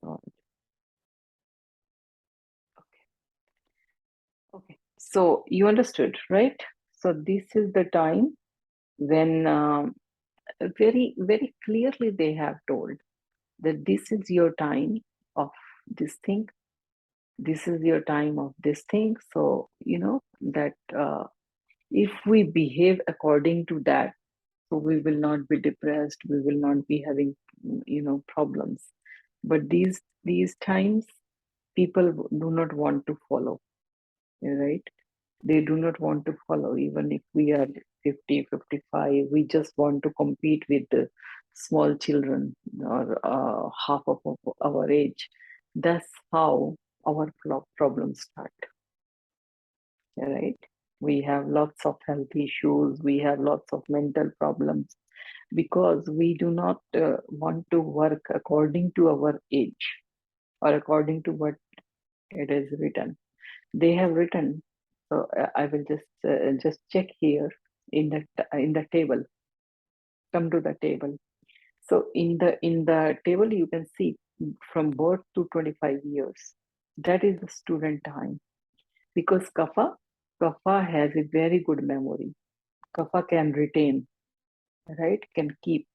God. Okay. Okay. So you understood, right? So this is the time when very, very clearly they have told that this is your time of this thing, this is your time of this thing. So, that if we behave according to that, so we will not be depressed, we will not be having, problems. But these times, people do not want to follow, right? They do not want to follow, even if we are 50, 55. We just want to compete with the small children or half of our age. That's how our problems start, right? We have lots of health issues, we have lots of mental problems because we do not want to work according to our age or according to what it is written. They have written. So I will just check here in the table. Come to the table. So in the table you can see from birth to 25 years. That is the student time because kapha has a very good memory. Kapha can retain, right? Can keep.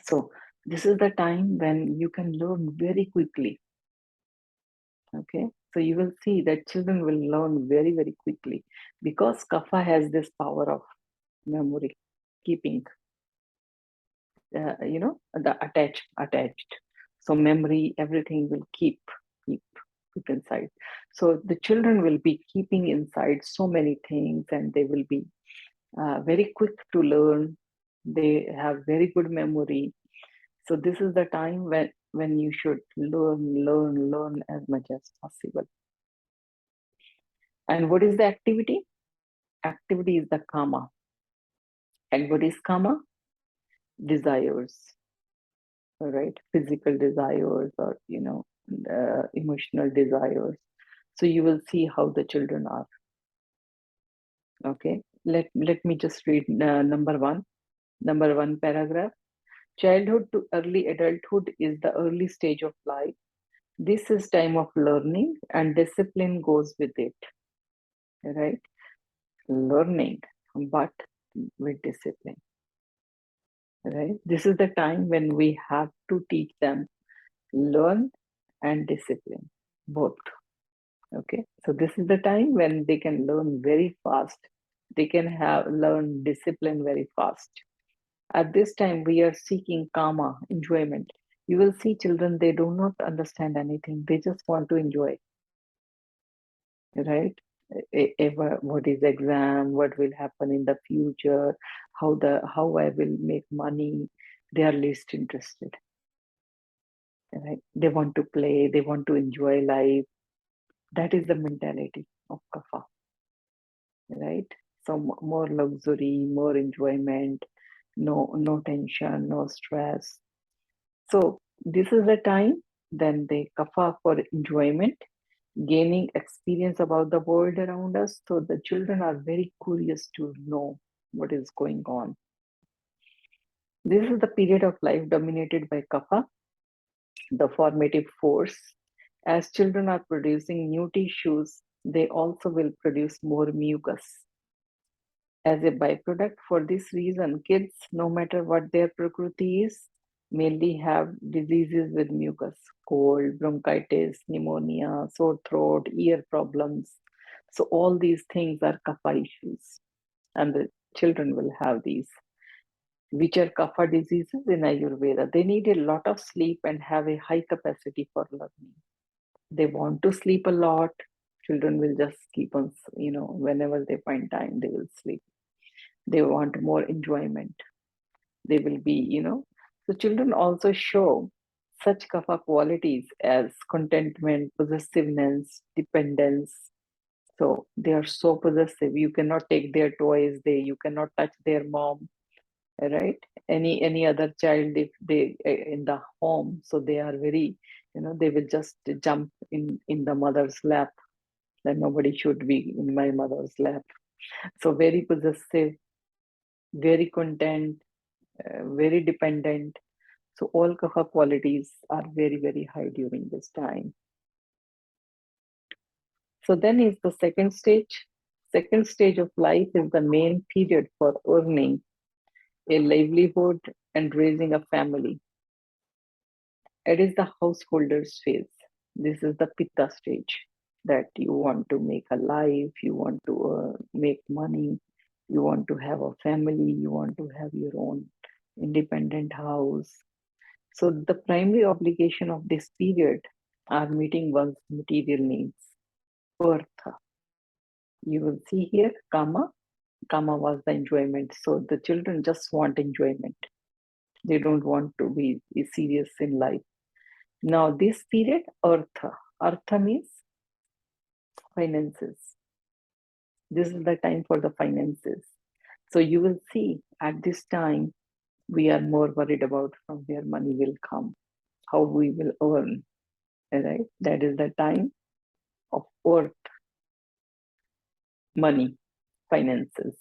So this is the time when you can learn very quickly. Okay, so you will see that children will learn very, very quickly because kapha has this power of memory, keeping, the attached. So memory, everything will keep, keep inside. So the children will be keeping inside so many things, and they will be very quick to learn. They have very good memory. So this is the time when you should learn as much as possible. And what is the activity? Activity is the karma. And what is karma? Desires, right? Physical desires or, emotional desires. So you will see how the children are. Okay. Let me just read number one paragraph. Childhood to early adulthood is the early stage of life. This is time of learning and discipline goes with it, right? Learning, but with discipline, right? This is the time when we have to teach them learn and discipline, both. Okay, so this is the time when they can learn very fast. They can have learn discipline very fast. At this time, we are seeking karma, enjoyment. You will see children, they do not understand anything. They just want to enjoy, right? What is exam, what will happen in the future, how I will make money. They are least interested, right? They want to play, they want to enjoy life. That is the mentality of kapha, right? So more luxury, more enjoyment, no tension, no stress. So this is the time then they kapha for enjoyment, gaining experience about the world around us. So the children are very curious to know what is going on. This is the period of life dominated by kapha, the formative force. As children are producing new tissues, they also will produce more mucus as a byproduct. For this reason, kids, no matter what their prakriti is, mainly have diseases with mucus, cold, bronchitis, pneumonia, sore throat, ear problems. So all these things are kapha issues, and the children will have these, which are kapha diseases in Ayurveda. They need a lot of sleep and have a high capacity for learning. They want to sleep a lot. Children will just keep on, whenever they find time, they will sleep. They want more enjoyment. They will be, so children also show such kapha qualities as contentment, possessiveness, dependence. So they are so possessive. You cannot take their toys. You cannot touch their mom, right? Any other child, if they in the home, so they are very, they will just jump in the mother's lap. That nobody should be in my mother's lap. So very possessive, very content, very dependent. So all kapha qualities are very, very high during this time. So then is the second stage. Second stage of life is the main period for earning a livelihood and raising a family. It is the householder's phase. This is the pitta stage, that you want to make a life, you want to make money, you want to have a family, you want to have your own independent house. So the primary obligation of this period are meeting one's material needs. Artha. You will see here kama. Kama was the enjoyment. So the children just want enjoyment. They don't want to be serious in life. Now this period, artha. Artha means finances. This is the time for the finances. So you will see at this time, we are more worried about from where money will come, how we will earn, right? That is the time of earth, money, finances.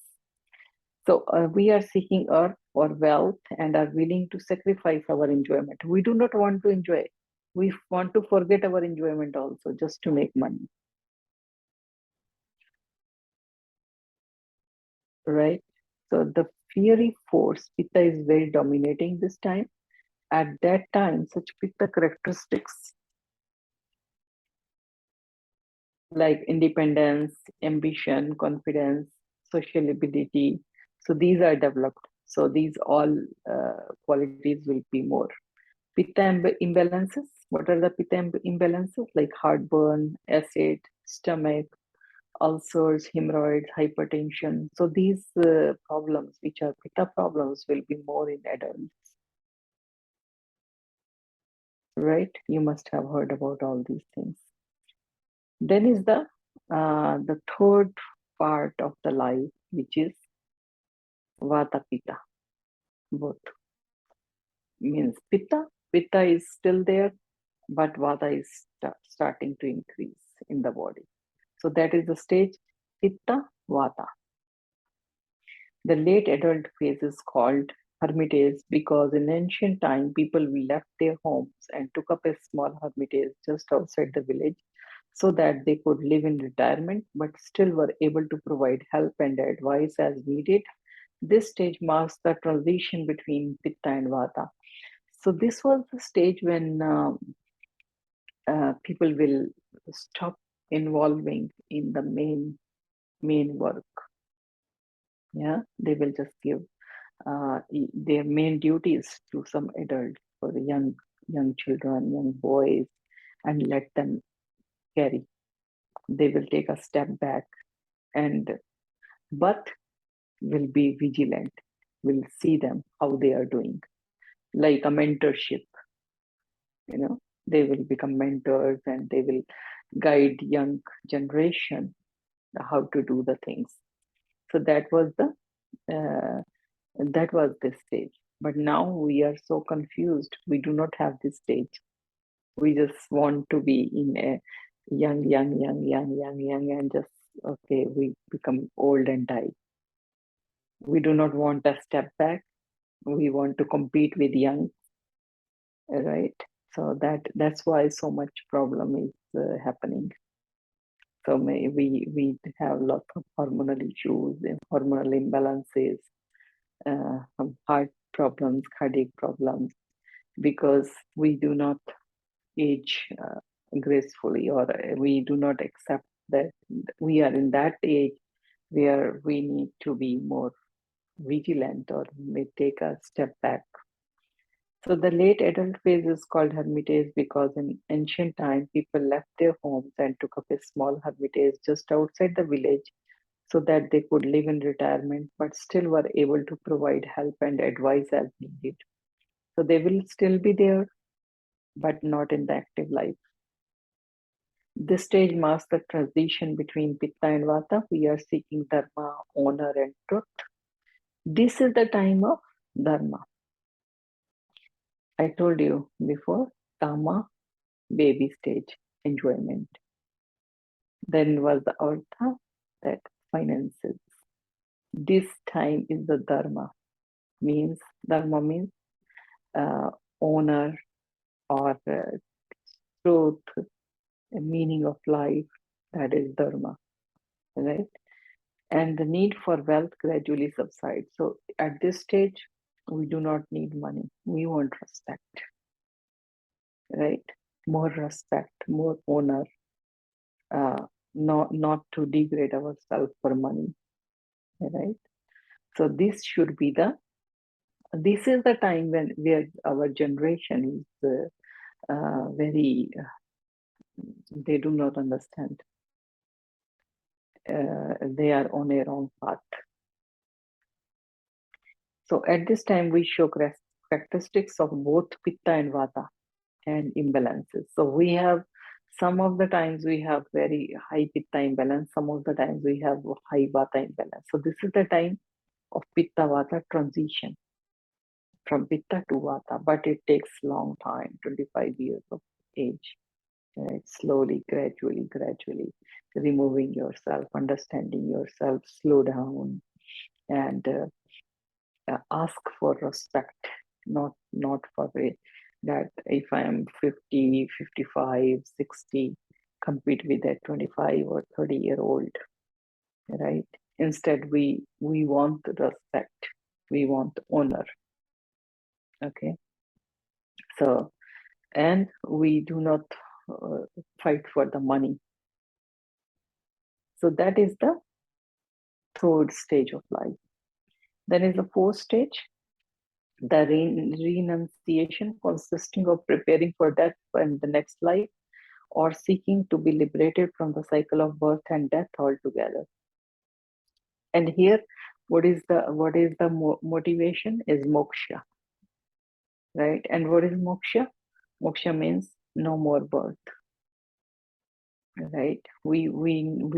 So we are seeking earth or wealth and are willing to sacrifice our enjoyment. We do not want to enjoy. We want to forget our enjoyment also just to make money, right? So the fiery force, Pitta is very dominating this time. At that time, such Pitta characteristics like independence, ambition, confidence, social ability, so these are developed. So these all qualities will be more. Pitta imbalances. What are the pitta imbalances? Like heartburn, acid, stomach, ulcers, hemorrhoids, hypertension. So these problems, which are pitta problems, will be more in adults, right? You must have heard about all these things. Then is the third part of the life, which is vata pitta. Both means pitta. Pitta is still there, but vata is starting to increase in the body. So that is the stage pitta vata. The late adult phase is called hermitage because in ancient time people left their homes and took up a small hermitage just outside the village so that they could live in retirement but still were able to provide help and advice as needed. This stage marks the transition between pitta and vata. So this was the stage when people will stop involving in the main work. Yeah, they will just give their main duties to some adults for the young children, young boys, and let them carry. They will take a step back and but will be vigilant, will see them how they are doing, like a mentorship, they will become mentors and they will guide young generation how to do the things. So uh, that was this stage. But now we are so confused. We do not have this stage. We just want to be in a young, and just okay, we become old and die. We do not want a step back. We want to compete with young, right? So that's why so much problem is happening. So we have lots of hormonal issues, hormonal imbalances, heart problems, cardiac problems, because we do not age gracefully, or we do not accept that we are in that age where we need to be more vigilant or may take a step back. So the late adult phase is called hermitage because in ancient time people left their homes and took up a small hermitage just outside the village so that they could live in retirement but still were able to provide help and advice as needed. So they will still be there, but not in the active life. This stage marks the transition between Pitta and Vata. We are seeking Dharma, honor, and truth. This is the time of Dharma. I told you before, Kama, baby stage, enjoyment. Then was the Artha, that finances. This time is the Dharma. Dharma means honor, or truth, a meaning of life, that is dharma, right? And the need for wealth gradually subsides. So at this stage, we do not need money. We want respect, right? More respect, more honor, not to degrade ourselves for money, right? So this is the time when where our generation is very they do not understand. They are on a wrong path. So at this time, we show characteristics of both pitta and vata and imbalances. So we have some of the times we have very high pitta imbalance, some of the times we have high vata imbalance. So this is the time of pitta vata transition from pitta to vata, but it takes long time, 25 years of age. Right? Slowly, gradually removing yourself, understanding yourself, slow down, and ask for respect, not for that if I am 50, 55, 60, compete with a 25 or 30-year-old, right? Instead, we want respect, we want honor, okay? So, and we do not fight for the money. So that is the third stage of life. Then is the fourth stage, the renunciation, consisting of preparing for death and the next life, or seeking to be liberated from the cycle of birth and death altogether. And here, what is the motivation is moksha, right? And what is moksha? Moksha means no more birth, right? We want